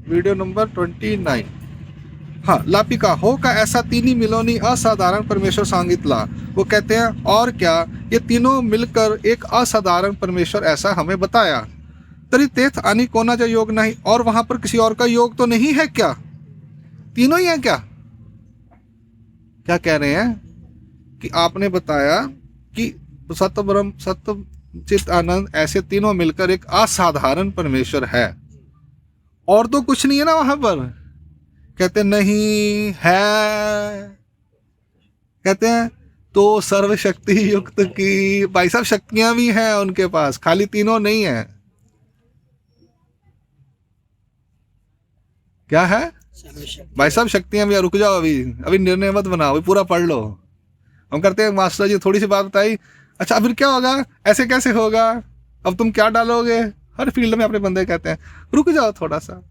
Video number 29। हाँ, लापिका हो का ऐसा तिन्ही मिलोनी असाधारण परमेश्वर सांगितला। वो कहते हैं और क्या, ये तीनों मिलकर एक असाधारण परमेश्वर ऐसा हमें बताया। तरी तेथ आनी कोणाचा योग नहीं, और वहां पर किसी और का योग तो नहीं है क्या? तीनों ही है क्या? क्या कह रहे हैं कि आपने बताया कि सत्य ब्रह्म सत्य चित आनंद ऐसे तीनों मिलकर एक असाधारण परमेश्वर है, और तो कुछ नहीं है ना वहां पर? कहते नहीं है। कहते हैं तो सर्वशक्ति युक्त की, भाई साहब शक्तियां भी हैं उनके पास, खाली तीनों नहीं है। क्या है भाई साहब? शक्तियां भी। रुक जाओ, अभी अभी निर्णय मत बनाओ, अभी पूरा पढ़ लो। हम करते हैं मास्टर जी थोड़ी सी बात बताई, अच्छा फिर क्या होगा, ऐसे कैसे होगा, अब तुम क्या डालोगे? हर फील्ड में अपने बंदे कहते हैं रुक जाओ थोड़ा सा,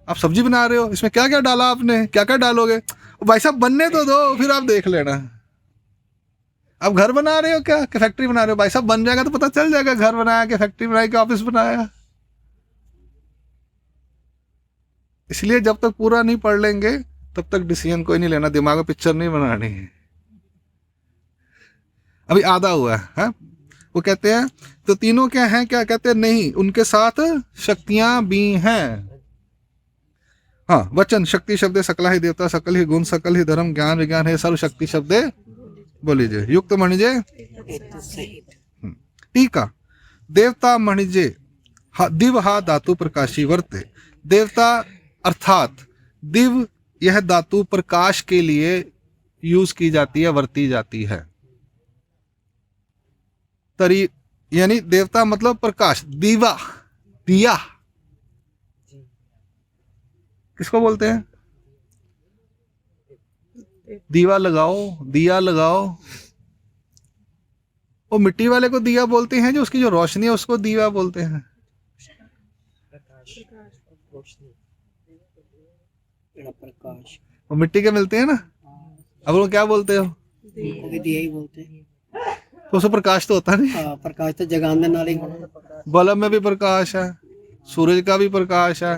आप सब्जी बना रहे हो, इसमें क्या क्या डाला आपने, क्या क्या डालोगे? भाई साहब बनने तो दो, फिर आप देख लेना। आप घर बना रहे हो क्या कि फैक्ट्री बना रहे हो? भाई साहब बन जाएगा तो पता चल जाएगा, घर बनाया कि फैक्ट्री बनाई कि ऑफिस बनाया। इसलिए जब तक पूरा नहीं पढ़ लेंगे तब तक डिसीजन कोई नहीं लेना, दिमाग में पिक्चर नहीं बनानी है। अभी आधा हुआ है। वो कहते हैं तो तीनों क्या हैं, क्या कहते हैं नहीं, उनके साथ शक्तियां भी हैं। हाँ, वचन शक्ति शब्द सकला ही देवता, सकल ही गुण, सकल ही धर्म, ज्ञान विज्ञान है सर्व शक्ति शब्द बोलीजिए युक्त म्हणजे टीका। देवता म्हणजे दिव हा धातु प्रकाशी वर्ते। देवता अर्थात दिव, यह धातु प्रकाश के लिए यूज की जाती है, वर्ती जाती है। तरी यानी देवता मतलब प्रकाश, दीवा, दिया किसको बोलते हैं? दीवा लगाओ, दिया लगाओ। वो मिट्टी वाले को दिया बोलते हैं, जो उसकी जो रोशनी है उसको दीवा बोलते हैं। वो मिट्टी के मिलते हैं ना, अब वो क्या बोलते हो? दिया ही बोलते हैं। तो उसमें प्रकाश तो होता नहीं। प्रकाश तो जगाने नाले, बल्ब में भी प्रकाश है, सूरज का भी प्रकाश है।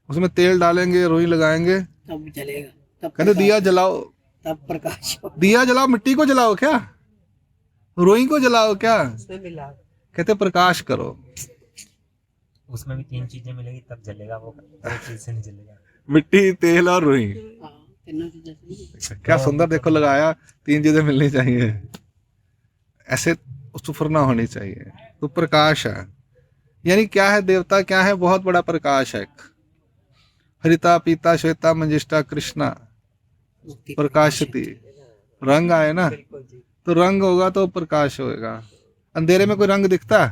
उसमें तेल डालेंगे, रुई लगाएंगे तब जलेगा, तब कहते दिया जलाओ, तब प्रकाश। दिया जलाओ, मिट्टी को जलाओ क्या, रुई को जलाओ क्या? कहते प्रकाश करो। उसमें भी तीन चीजें मिलेगी तब जलेगा, वो एक चीज से नहीं जलेगा। मिट्टी, तेल और रुई। क्या तो सुंदर देखो लगाया, तीन चीजें मिलनी चाहिए, ऐसे सुफरना होनी चाहिए। तो प्रकाश है, यानी क्या है देवता, क्या है? बहुत बड़ा प्रकाश है। हरिता पीता श्वेता मंजिष्ठा कृष्णा प्रकाशती। रंग आए ना तो रंग होगा तो प्रकाश होगा। अंधेरे में कोई रंग दिखता?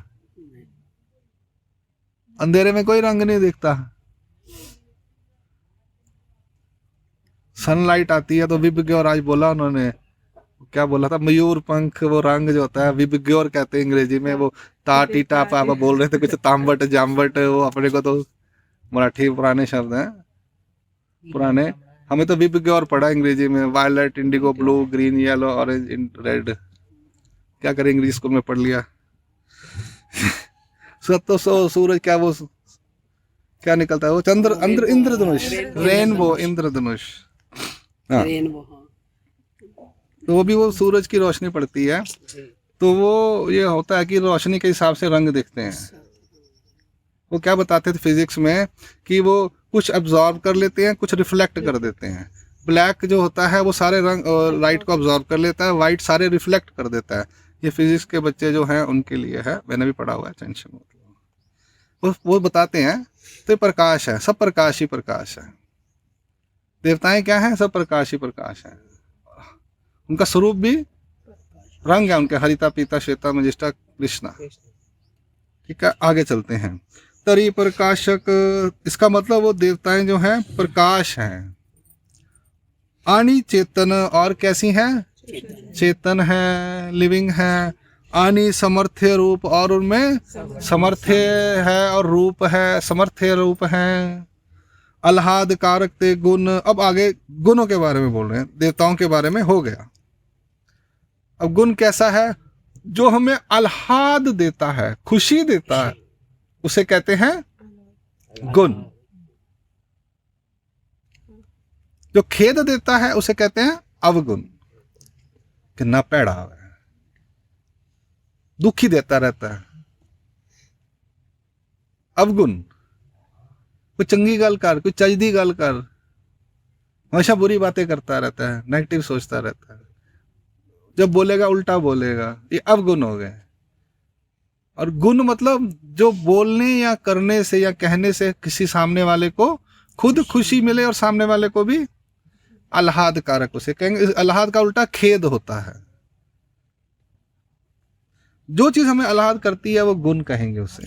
अंधेरे में कोई रंग नहीं दिखता। सनलाइट आती है तो विबग्योर, आज बोला उन्होंने, क्या बोला था, मयूर पंख, वो रंग जो होता है विबग्योर कहते हैं अंग्रेजी में। वो टा टीटा पापा बोल रहे थे कुछ तांबट जाम्बट, वो अपने को तो मराठी पुराने शब्द हैं पुराने, हमें तो विबग्योर पढ़ा अंग्रेजी में, violet, indigo, blue, green, yellow, orange, red. क्या करें, इंग्लिश स्कूल में पढ़ लिया। तो सूरज क्या, वो क्या निकलता है, वो चंद्र, अंद्र, इंद्रधनुष, रेनबो, इंद्रधनुष। हाँ, तो वो भी वो सूरज की रोशनी पड़ती है, तो वो ये होता है कि रोशनी के हिसाब से रंग दिखते हैं। वो क्या बताते थे फिजिक्स में कि वो कुछ एब्जॉर्ब कर लेते हैं, कुछ रिफ्लेक्ट कर देते हैं। ब्लैक जो होता है वो सारे रंग और लाइट को एब्जॉर्ब कर लेता है, वाइट सारे रिफ्लेक्ट कर देता है। ये फिजिक्स के बच्चे जो हैं उनके लिए है, मैंने भी पढ़ा हुआ है, टेंशन मतलब वो बताते हैं। तो प्रकाश है, सब प्रकाश ही प्रकाश है। देवताएं क्या है, सब प्रकाश ही प्रकाश है। उनका स्वरूप भी रंग है उनके, हरिता पीता श्वेता मंजिष्ठा कृष्णा। ठीक है, आगे चलते हैं। तरी प्रकाशक, इसका मतलब वो देवताएं जो हैं प्रकाश हैं। आनी चेतन, और कैसी हैं? चेतन है, लिविंग है। आनी समर्थ्य रूप, और उनमें समर्थ्य है और रूप है, समर्थ्य रूप है। आह्लाद कारक ते गुण, अब आगे गुणों के बारे में बोल रहे हैं, देवताओं के बारे में हो गया। अब गुण कैसा है? जो हमें आह्लाद देता है, खुशी देता है, उसे कहते हैं गुण। जो खेद देता है उसे कहते हैं अवगुण, कितना भैड़ा है, दुखी देता रहता है। अवगुण, कोई चंगी गल कर, कोई चजदी गल कर, हमेशा बुरी बातें करता रहता है, नेगेटिव सोचता रहता है, जब बोलेगा उल्टा बोलेगा, ये अवगुण हो गए। और गुण मतलब जो बोलने या करने से या कहने से किसी सामने वाले को खुद खुशी मिले और सामने वाले को भी आह्लादकारक, उसे कहेंगे। आह्लाद का उल्टा खेद होता है। जो चीज हमें आह्लाद करती है वो गुण कहेंगे उसे।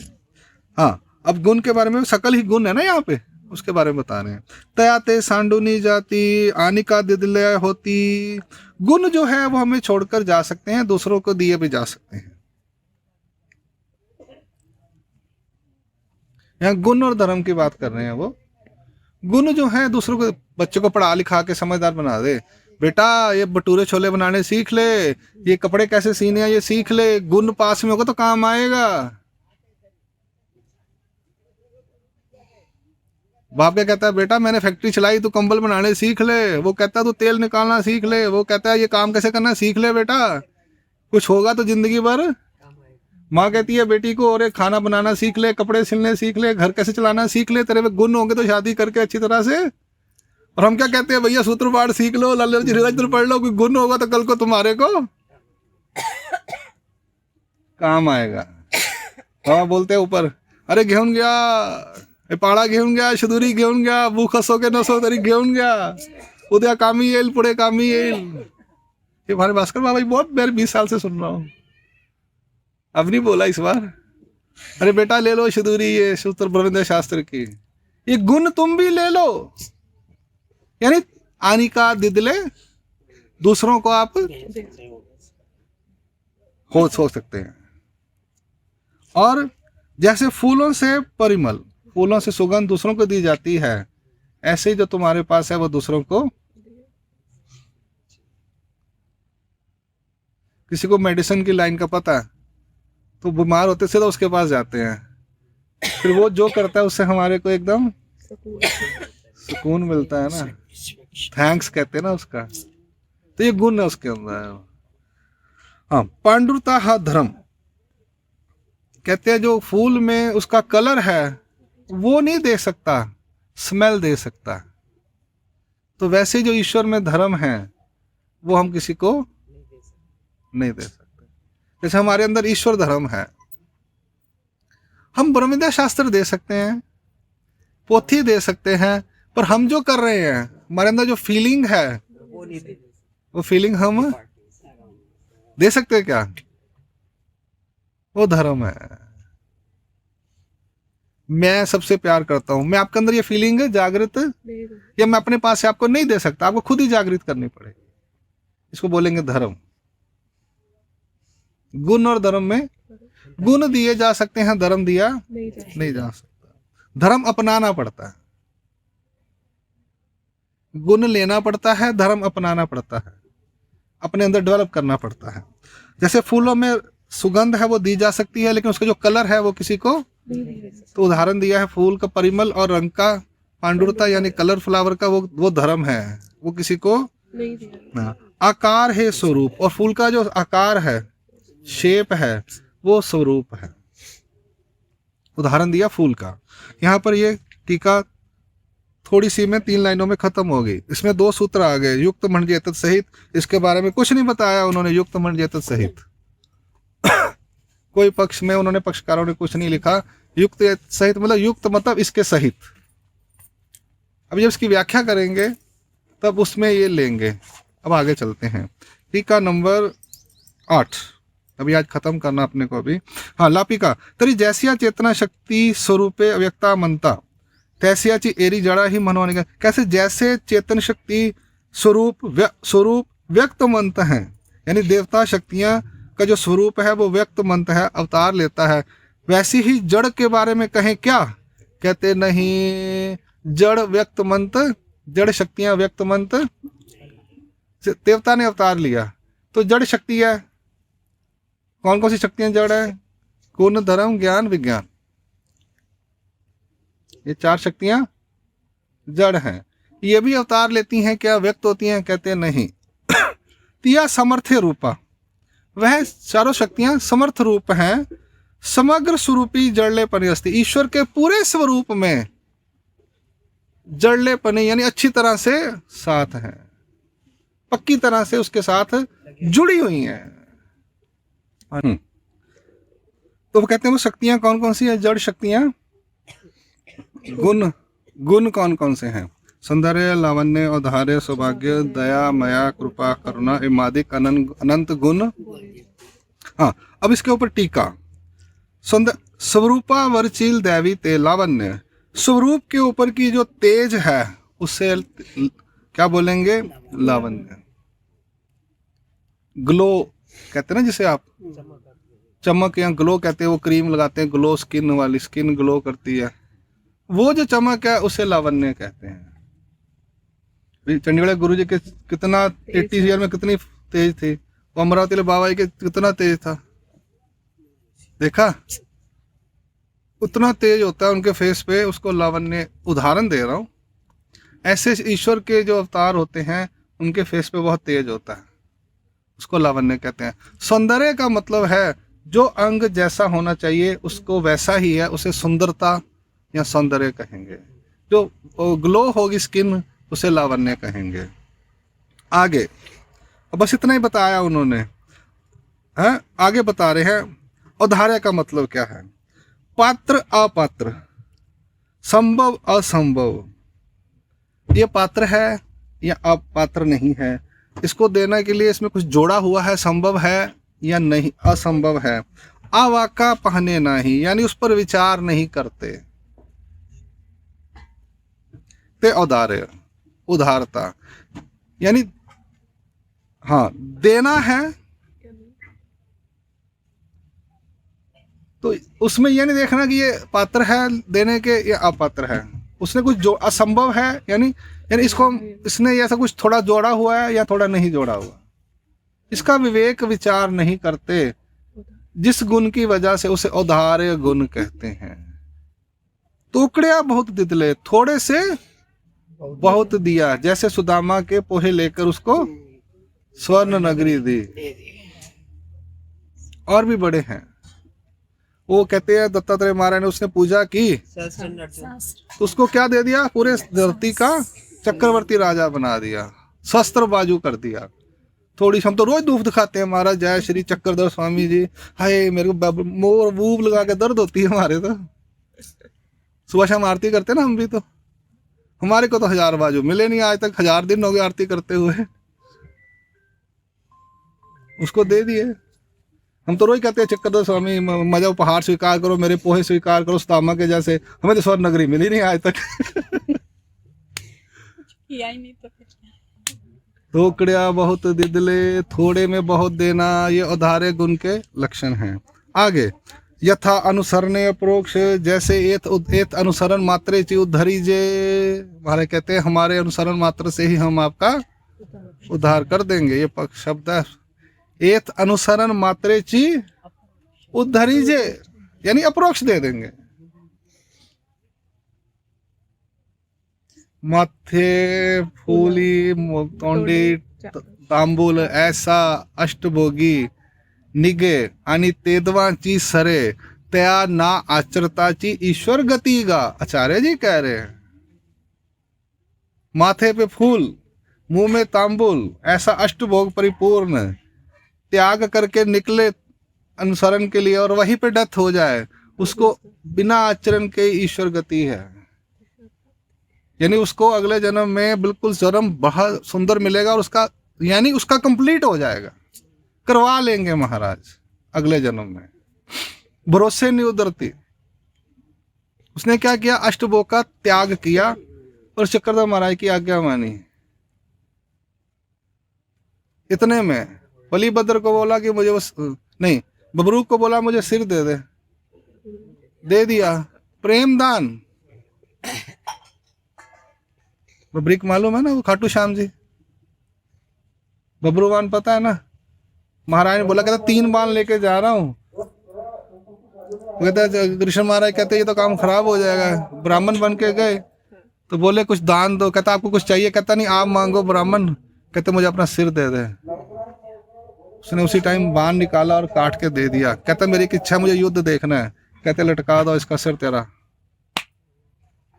हाँ, अब गुण के बारे में, सकल ही गुण है ना यहाँ पे, उसके बारे में बता रहे हैं। तयाते सांडूनी जाती, आनिका दिदलय होती। गुण जो है वो हमें छोड़कर जा सकते हैं, दूसरों को दिए भी जा सकते हैं। यहाँ गुण और धर्म की बात कर रहे हैं। वो गुण जो है दूसरों को, बच्चों को पढ़ा लिखा के समझदार बना दे, बेटा ये भटूरे छोले बनाने सीख ले, ये कपड़े कैसे सीने हैं ये सीख ले, गुण पास में होगा तो काम आएगा। बाप क्या कहता है, बेटा मैंने फैक्ट्री चलाई, तू कंबल बनाने सीख ले। वो कहता है तू तेल निकालना सीख ले। वो कहता है ये काम कैसे करना सीख ले बेटा, कुछ होगा तो जिंदगी भर। माँ कहती है बेटी को, और खाना बनाना सीख ले, कपड़े सिलने सीख ले, घर कैसे चलाना सीख ले, तेरे में गुण होंगे तो शादी करके अच्छी तरह से। और हम क्या कहते हैं, भैया सूत्र पाठ सीख लो, लाल जी पढ़ लो, कोई गुण होगा तो कल को तुम्हारे को काम आएगा। हाँ बोलते हैं ऊपर, अरे घेऊन गया, पाड़ा घेऊन गया, शदूरी घेऊन गया, भूख हसो के नसो तरी घेऊन गया, उद्या कामी येल पुढे कामी येल। ये हमारे भास्कर बाबा बहुत, मैं 20 साल से सुन रहा हूँ, अब नहीं बोला इस बार। अरे बेटा ले लो शदूरी, ये सूत्र ब्रह्मदेव शास्त्र की, ये गुण तुम भी ले लो। यानी आनिका दिदले, दूसरों को आप खोज सोच सकते हैं। और जैसे फूलों से परिमल, फूलों से सुगंध दूसरों को दी जाती है, ऐसे ही जो तुम्हारे पास है वो दूसरों को। किसी को मेडिसिन की लाइन का पता है तो बीमार होते से तो उसके पास जाते हैं, फिर वो जो करता है उससे हमारे को एकदम सुकून मिलता है ना, थैंक्स कहते हैं ना उसका। तो ये गुण है उसके अंदर। हाँ, पांडुरता हा धर्म, कहते हैं जो फूल में उसका कलर है वो नहीं दे सकता, स्मेल दे सकता। तो वैसे जो ईश्वर में धर्म है वो हम किसी को नहीं दे सकते। जैसे हमारे अंदर ईश्वर धर्म है, हम ब्रह्मविद्या शास्त्र दे सकते हैं, पोथी दे सकते हैं, पर हम जो कर रहे हैं, हमारे अंदर जो फीलिंग है वो फीलिंग हम दे सकते हैं क्या? वो धर्म है। मैं सबसे प्यार करता हूं, मैं आपके अंदर ये फीलिंग जागृत, या मैं अपने पास से आपको नहीं दे सकता, आपको खुद ही जागृत करनी पड़ेगी। इसको बोलेंगे धर्म। गुण और धर्म में, गुण दिए जा सकते हैं, धर्म दिया नहीं जा सकता। धर्म अपनाना पड़ता है, गुण लेना पड़ता है, धर्म अपनाना पड़ता है, अपने अंदर डेवलप करना पड़ता है। जैसे फूलों में सुगंध है वो दी जा सकती है, लेकिन उसका जो कलर है वो किसी को, तो उदाहरण दिया है फूल का परिमल और रंग का, पांडुरता यानी कलर फ्लावर का, वो धर्म है, वो किसी को नहीं दिया। आकार है स्वरूप, और फूल का जो आकार है, शेप है, वो स्वरूप है। उदाहरण दिया फूल का। यहाँ पर ये टीका थोड़ी सी में 3 लाइनों में खत्म हो गई। इसमें 2 सूत्र आ गए, युक्त मंडजेतत सहित। इसके बारे में कुछ नहीं बताया उन्होंने, युक्त मंडजेतत सहित कोई पक्ष में उन्होंने, पक्षकारों ने कुछ नहीं लिखा। युक्त सहित मतलब युक्त मतलब इसके सहित। अब जब इसकी व्याख्या करेंगे तब उसमें ये लेंगे। अब आगे चलते हैं। टीका नंबर 8, अभी आज खत्म करना अपने को अभी। हाँ, लापिका तरी जैसिया चेतना शक्ति स्वरूपे अव्यक्ता मनता तैसियाची एरी जड़ा ही मनवाने का। कैसे? जैसे चेतन शक्ति स्वरूप व्यक्त मंत हैं, यानी देवता शक्तियां का जो स्वरूप है वो व्यक्त मंत है, अवतार लेता है, वैसी ही जड़ के बारे में कहें क्या? कहते नहीं, जड़ व्यक्त मंत, जड़ शक्तियां व्यक्त मंत, देवता ने अवतार लिया तो जड़ शक्ति है। कौन कौन सी शक्तियां जड़ है? गुण, धर्म, ज्ञान, विज्ञान। ये 4 शक्तियां जड़ हैं। ये भी अवतार लेती हैं क्या, व्यक्त होती हैं? कहते हैं नहीं। तिया समर्थ्य रूपा, वह चारों शक्तियां समर्थ रूप हैं। समग्र स्वरूपी जड़लेपनि अस्ति, ईश्वर के पूरे स्वरूप में जड़लेपनि यानी अच्छी तरह से साथ हैं, पक्की तरह से उसके साथ जुड़ी हुई हैं। तो वो कहते हैं वो शक्तियां कौन कौन सी है? जड़ शक्तियां। गुण कौन कौन से हैं? सौंदर्य, लावण्य, औदार्य, सौभाग्य, दया, माया, कृपा, करुणा, इमादिक अनंत गुण। हाँ, अब इसके ऊपर टीका। स्वरूपा वरचील दैवी ते लावण्य, स्वरूप के ऊपर की जो तेज है उससे क्या बोलेंगे? लावण्य। ग्लो कहते हैं ना जिसे आप, चमक या ग्लो कहते हैं, वो क्रीम लगाते हैं ग्लो स्किन वाली, स्किन ग्लो करती है, वो जो चमक है उसे लावण्य कहते हैं। चंडीगढ़ गुरु जी के कितना 80 ईयर में कितनी तेज थी, वो अमरावती बाबा जी के कितना तेज था, देखा? उतना तेज होता है उनके फेस पे, उसको लावण्य। उदाहरण दे रहा हूँ, ऐसे ईश्वर के जो अवतार होते हैं उनके फेस पे बहुत तेज होता है, उसको लावण्य कहते हैं। सौंदर्य का मतलब है जो अंग जैसा होना चाहिए उसको वैसा ही है, उसे सुंदरता या सौंदर्य कहेंगे। जो ग्लो होगी स्किन उसे लावण्य कहेंगे। आगे अब बस इतना ही बताया उन्होंने, है? आगे बता रहे हैं औदार्य का मतलब क्या है? पात्र अपात्र, संभव असंभव, ये पात्र है या अपात्र नहीं है, इसको देने के लिए इसमें कुछ जोड़ा हुआ है, संभव है या नहीं, असंभव है। अवाका पहने नहीं, यानी उस पर विचार नहीं करते। ते औदार्य, उदारता, यानी हाँ देना है तो उसमें यह नहीं देखना कि ये पात्र है देने के या अपात्र है। उसने कुछ जो असंभव है यानी इसको इसने ऐसा कुछ थोड़ा जोड़ा हुआ है या थोड़ा नहीं जोड़ा हुआ, इसका विवेक विचार नहीं करते। जिस गुण की वजह से उसे औदार्य गुण कहते हैं। टुकड़िया बहुत दिदले, थोड़े से बहुत दिया, जैसे सुदामा के पोहे लेकर उसको स्वर्ण नगरी दी। और भी बड़े हैं, वो कहते हैं दत्तात्रेय महाराज ने उसने पूजा की तो उसको क्या दे दिया? पूरे धरती का चक्रवर्ती राजा बना दिया, शस्त्र बाजू कर दिया। थोड़ी हम तो रोज धूप दिखाते हैं महाराज, जय श्री चक्रधर स्वामी जी। हाय मेरे को मोर वूब लगा के दर्द होती है हमारे, तो सुबह शाम आरती करते ना हम भी, तो हमारे को तो 1000 बाजू मिले नहीं आज तक, 1000 दिन हो गए आरती करते हुए, उसको दे दिए। हम तो रोज कहते हैं चक्रधर स्वामी मजा उपहार स्वीकार करो, मेरे पोहे स्वीकार करो सुदामा के जैसे। हमें तो स्वर्ण नगरी मिली नहीं आज तक। किया ही नहीं तो टुकड़िया बहुत दिदले, थोड़े में बहुत देना, ये औदार्य गुण के लक्षण हैं। आगे यथा अनुसरणे अप्रोक्ष, जैसे एत अनुसरण मात्रे ची उद्धरी जे, हमारे कहते हैं हमारे अनुसरण मात्र से ही हम आपका उद्धार कर देंगे। ये शब्द है, एत अनुसरण मात्रे ची उद्धरी जे, यानी अप्रोक्ष दे देंगे। माथे फूली तोंडी तांबूल ऐसा अष्टभोगी निगे आणि तेदवाची सरे त्या ना आचरताची ईश्वर गतीगा। आचार्य जी कह रहे हैं माथे पे फूल, मुंह में तांबूल, ऐसा अष्टभोग परिपूर्ण त्याग करके निकले अनुसरण के लिए और वहीं पे डेथ हो जाए, उसको बिना आचरण के ईश्वर गति है। यानी उसको अगले जन्म में बिल्कुल जन्म बहुत सुंदर मिलेगा और उसका यानी उसका कंप्लीट हो जाएगा, करवा लेंगे महाराज अगले जन्म में। भरोसे नहीं उतरती। उसने क्या किया? अष्टभोग का त्याग किया और चक्रधर महाराज की आज्ञा मानी। इतने में बलिभद्र को बोला कि मुझे नहीं, बबरूक को बोला मुझे सिर दे दिया। प्रेम दान। बबरीक मालूम है ना, वो खाटू श्याम जी, बबरूवान पता है ना। महाराज ने बोला कहता 3 बाल लेके जा रहा हूं, वो कहते हैं कृष्ण महाराज कहते हैं ये तो काम खराब हो जाएगा। ब्राह्मण बन के गए तो बोले कुछ दान दो। कहता आपको कुछ चाहिए? कहता नहीं आप मांगो ब्राह्मण। कहते मुझे अपना सिर दे दे। उसने उसी टाइम बाण निकाला और काट के दे दिया। कहता मेरी एक इच्छा, मुझे युद्ध देखना है। कहते लटका दो इसका सिर तेरा।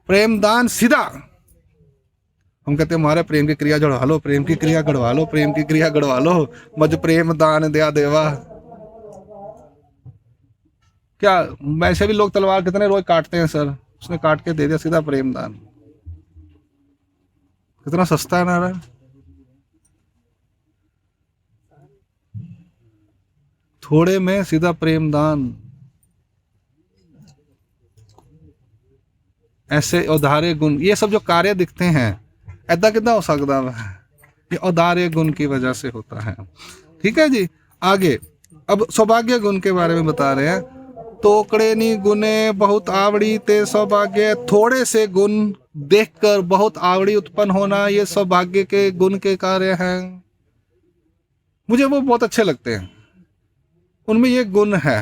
प्रेम दान सीधा। हम कहते हमारे प्रेम की क्रिया गढ़वा लो, प्रेम की क्रिया गढ़वा लो, प्रेम की क्रिया गढ़वा लो, मज प्रेम दान दिया देवा। क्या वैसे भी लोग तलवार कितने रोज काटते हैं सर, उसने काट के दे दिया सीधा प्रेम दान। कितना सस्ता है नारायण। थोड़े में सीधा प्रेम दान। ऐसे उदारे गुण, ये सब जो कार्य दिखते हैं ऐदा कितना हो सकता है, ये उदारे गुण की वजह से होता है। ठीक है जी। आगे अब सौभाग्य गुण के बारे में बता रहे हैं। तोकड़े नी गुने बहुत आवड़ी ते सौभाग्य। थोड़े से गुण देखकर बहुत आवड़ी उत्पन्न होना, ये सौभाग्य के गुण के कार्य हैं। मुझे वो बहुत अच्छे लगते हैं, उनमें ये गुण है,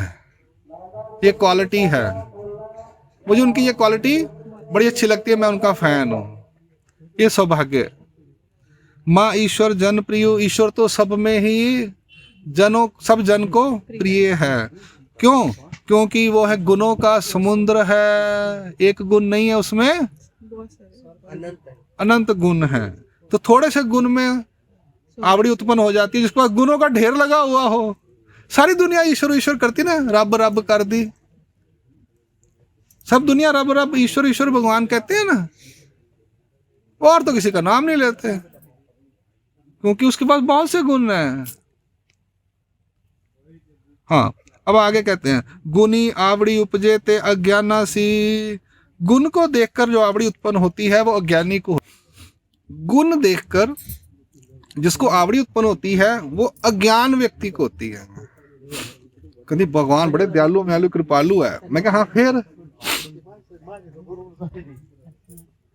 ये क्वालिटी है। मुझे उनकी ये क्वालिटी बड़ी अच्छी लगती है, मैं उनका फैन हूं। ये सौभाग्य। माँ ईश्वर जन प्रिय। ईश्वर तो सब में ही जनों, सब जन को प्रिय है। क्यों? क्योंकि वो है गुणों का समुद्र है। एक गुण नहीं है उसमें, अनंत गुण है। तो थोड़े से गुण में आवड़ी उत्पन्न हो जाती है, जिसके पास गुणों का ढेर लगा हुआ हो। सारी दुनिया ईश्वर ईश्वर करती ना, रब रब कर दी। सब दुनिया रब रब ईश्वर ईश्वर भगवान कहते हैं ना, और तो किसी का नाम नहीं लेते, क्योंकि उसके पास बहुत से गुण हैं। हाँ, अब आगे कहते हैं गुनी आवड़ी उपजे ते अज्ञाना सी। गुण को देखकर जो आवड़ी उत्पन्न होती है वो अज्ञानी को। गुण देखकर जिसको आवड़ी उत्पन्न होती है वो अज्ञान व्यक्ति को होती है। कभी भगवान बड़े दयालु म्यालु कृपालु है। मैं कहा हाँ,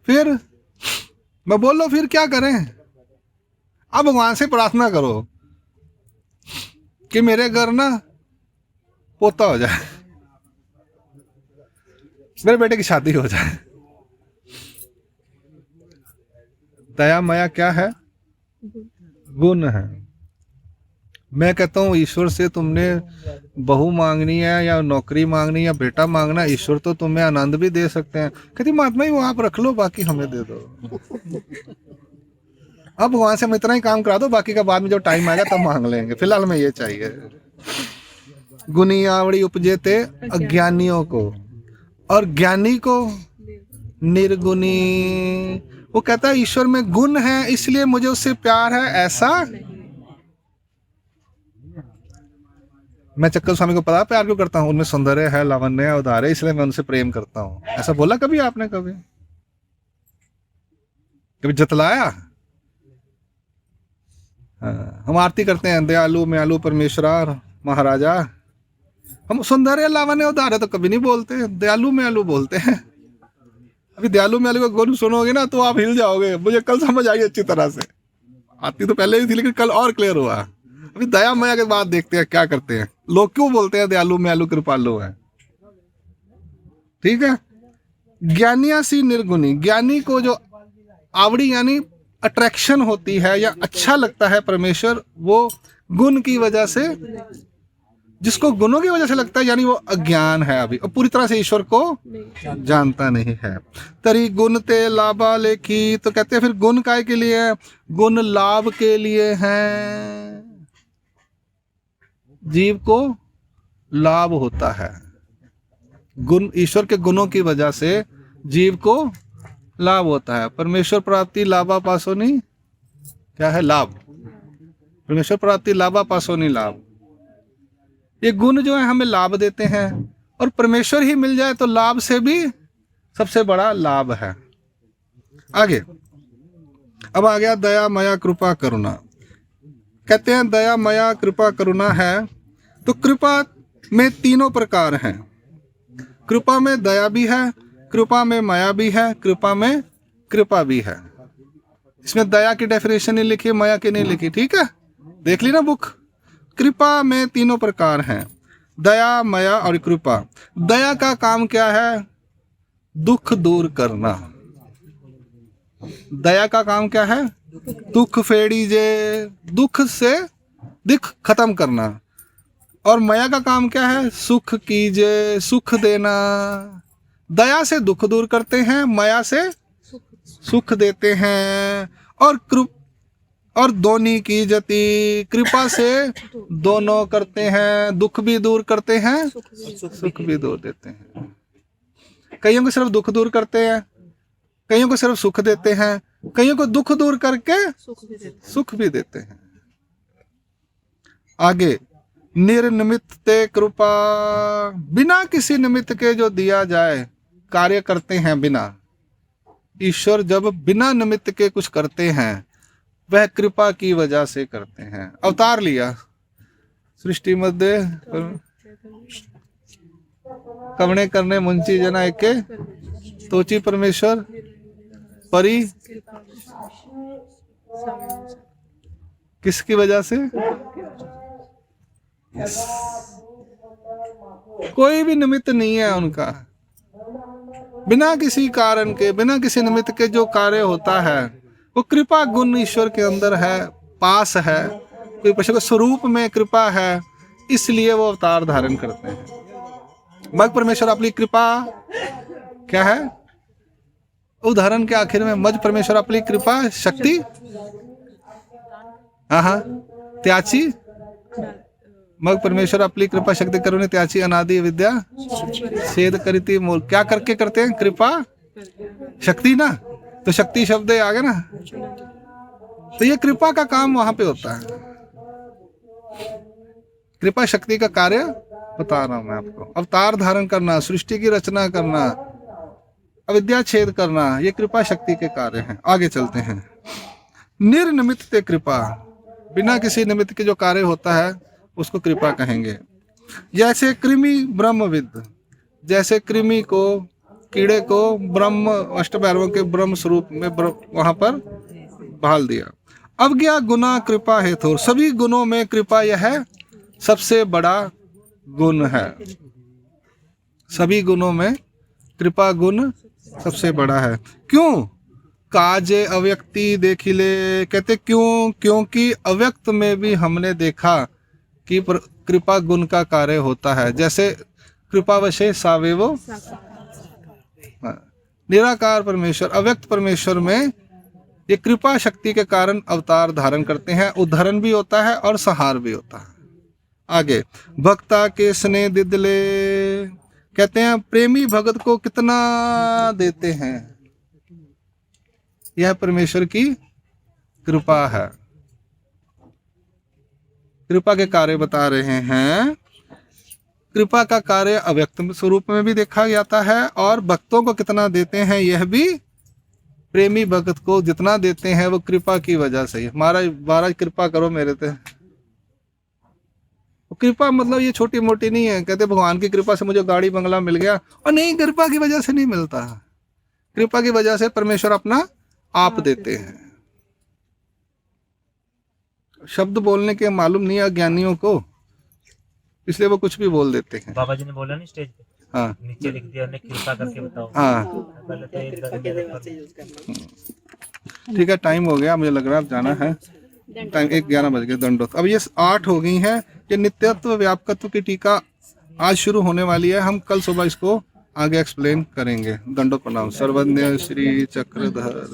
फिर मैं बोल लो फिर क्या करें। अब भगवान से प्रार्थना करो कि मेरे घर ना पोता हो जाए, मेरे बेटे की शादी हो जाए। दया माया क्या है? गुण है। मैं कहता हूँ ईश्वर से तुमने बहू मांगनी है या नौकरी मांगनी है या बेटा मांगना है, ईश्वर तो तुम्हें आनंद भी दे सकते हैं। कहती महात्मा ही वो आप रख लो, बाकी हमें दे दो। अब भगवान से हम इतना ही काम करा दो, बाकी का बाद में जो टाइम आएगा तब मांग लेंगे। फिलहाल हमें ये चाहिए। गुनी आवड़ी उपजे ते अज्ञानियों को, और ज्ञानी को निर्गुणी। वो कहता है ईश्वर में गुण है इसलिए मुझे उससे प्यार है, ऐसा मैं चक्कर स्वामी को पता प्यार क्यों करता हूँ? उनमें सौंदर्य है, लावण्य है, उदार है, इसलिए मैं उनसे प्रेम करता हूँ। ऐसा बोला कभी आपने? कभी जतलाया? हाँ, हम आरती करते हैं दयालु म्यालु परमेश्वर महाराजा। हम सौंदर्य लावण्य उदार है तो कभी नहीं बोलते, दयालु म्यालु बोलते हैं। अभी दयालु म्यालु का गुण सुनोगे ना तो आप हिल जाओगे। मुझे कल समझ आई अच्छी तरह से, आती तो पहले ही थी लेकिन कल और क्लियर हुआ। अभी दया माया के बाद देखते हैं क्या करते हैं लोग, क्यों बोलते हैं दयालु म्यालु कृपालु है। ठीक है। ज्ञानिया सी निर्गुणी। ज्ञानी को जो आवड़ी यानी अट्रैक्शन होती है या अच्छा लगता है परमेश्वर, वो गुण की वजह से, जिसको गुणों की वजह से लगता है यानी वो अज्ञान है अभी, और पूरी तरह से ईश्वर को जानता नहीं है। तरी गुण ते लाभा लेखी। तो कहते हैं फिर गुण काय के लिए है? गुण लाभ के लिए हैं। जीव को लाभ होता है। गुण, ईश्वर के गुणों की वजह से जीव को लाभ होता है। परमेश्वर प्राप्ति लाभा पासोनी क्या है? लाभ। परमेश्वर प्राप्ति लाभा पासोनी लाभ। ये गुण जो है हमें लाभ देते हैं, और परमेश्वर ही मिल जाए तो लाभ से भी सबसे बड़ा लाभ है। आगे अब आ गया दया माया कृपा करुणा। कहते हैं दया माया कृपा करुणा है तो कृपा में तीनों प्रकार हैं। कृपा में दया भी है, कृपा में माया भी है, कृपा में कृपा भी है। इसमें दया की डेफिनेशन नहीं लिखी, माया की नहीं लिखी। ठीक है, देख ली ना बुक। कृपा में तीनों प्रकार हैं। दया, माया और कृपा। दया का काम क्या है? दुख दूर करना। दया का काम क्या है? दुख फेड़ी जे, दुख से दुख खत्म करना। और माया का काम क्या है? सुख कीजे, सुख देना। दया से दुख दूर करते हैं, माया से सुख देते हैं। और दोनी की जति, कृपा से दोनों करते हैं, दुख भी दूर करते हैं, सुख भी दूर देते हैं। कईयों को सिर्फ दुख दूर करते हैं, कईयों को सिर्फ सुख देते हैं, कईयों को दुख दूर करके सुख भी देते हैं। आगे, निर्निमित्त ते कृपा, बिना किसी निमित्त के जो दिया जाए, कार्य करते हैं बिना। ईश्वर जब बिना निमित्त के कुछ करते हैं, वह कृपा की वजह से करते हैं। अवतार लिया सृष्टि मध्ये कवणे करने मुंची जना एके, तोची परमेश्वर परी किसकी वजह से? कोई भी निमित्त नहीं है उनका। बिना किसी कारण के, बिना किसी निमित्त के जो कार्य होता है, वो कृपा गुण ईश्वर के अंदर है, पास है, कोई पशु के स्वरूप में कृपा है, इसलिए वो अवतार धारण करते हैं। मग परमेश्वर अपनी कृपा क्या है? उदाहरण के आखिर में मज परमेश्वर अपनी कृपा शक्ति, हाँ त्याची, मग परमेश्वर अपनी कृपा शक्ति करुणे त्याची अनादि विद्या छेद करीती मूल। क्या करके करते हैं? कृपा शक्ति ना, तो शक्ति शब्द आ गया ना, तो ये कृपा का काम वहां पे होता है। कृपा शक्ति का कार्य बता रहा हूं मैं आपको। अवतार धारण करना, सृष्टि की रचना करना, अविद्या छेद करना, ये कृपा शक्ति के कार्य हैं। आगे चलते हैं। निर्निमित्त ते कृपा, बिना किसी निमित्त के जो कार्य होता है उसको कृपा कहेंगे। जैसे कृमि ब्रह्मविद, जैसे कृमि को, कीड़े को ब्रह्म अष्ट भैरवों के ब्रह्म स्वरूप में वहां पर बहाल दिया। अवज्ञा गुना कृपा हेतु, सभी गुणों में कृपा यह सबसे बड़ा गुण है। सभी गुणों में कृपा गुण सबसे बड़ा है। क्यों? काजे अव्यक्ति देखिले, कहते क्यों? क्योंकि अव्यक्त में भी हमने देखा कि कृपा गुण का कार्य होता है। जैसे कृपावशे सावेवो, निराकार परमेश्वर, अव्यक्त परमेश्वर में ये कृपा शक्ति के कारण अवतार धारण करते हैं। उद्धरण भी होता है और संहार भी होता है। आगे, भक्ता के स्नेह दिदले, कहते हैं प्रेमी भगत को कितना देते हैं, यह परमेश्वर की कृपा है। कृपा के कार्य बता रहे हैं। कृपा का कार्य अव्यक्त स्वरूप में भी देखा जाता है, और भक्तों को कितना देते हैं यह भी, प्रेमी भगत को जितना देते हैं वो कृपा की वजह से। महाराज कृपा करो मेरे पे। कृपा मतलब ये छोटी मोटी नहीं है। कहते भगवान की कृपा से मुझे गाड़ी बंगला मिल गया, और नहीं, कृपा की वजह से नहीं मिलता। कृपा की वजह से परमेश्वर अपना आप देते हैं। शब्द बोलने के मालूम नहीं है ज्ञानियों को, इसलिए वो कुछ भी बोल देते हैं। बाबा जी ने बोला नहीं स्टेज पे, हाँ, नीचे लिख दिया ने कृपा करके बताओ। हाँ, ठीक है, टाइम हो गया, मुझे लग रहा है अब जाना है। टाइम 11 बज गए। दंडोत अब ये 8 हो गई है। ये नित्यत्व व्यापकत्व की टीका आज शुरू होने वाली है। हम कल सुबह इसको आगे एक्सप्लेन करेंगे। दंडोत प्रणाम। सर्वज्ञ श्री चक्रधर।